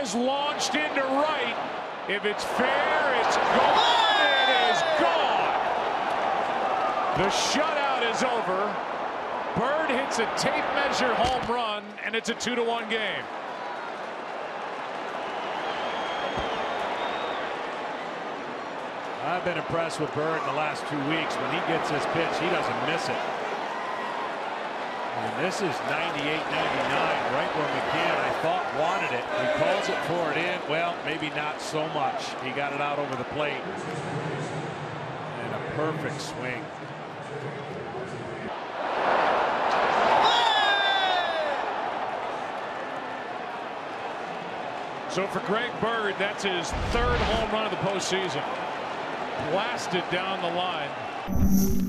is launched into right. If it's fair, it's gone. It is gone. The shutout is over. Bird hits a tape measure home run, and it's a 2-1 game. I've been impressed with Bird in the last 2 weeks. When he gets his pitch, he doesn't miss it. And this is 98-99, right where McCann, I thought, wanted it. He calls it for it in. Well, maybe not so much. He got it out over the plate. And a perfect swing. So for Greg Bird, that's his 3rd home run of the postseason. Blasted down the line.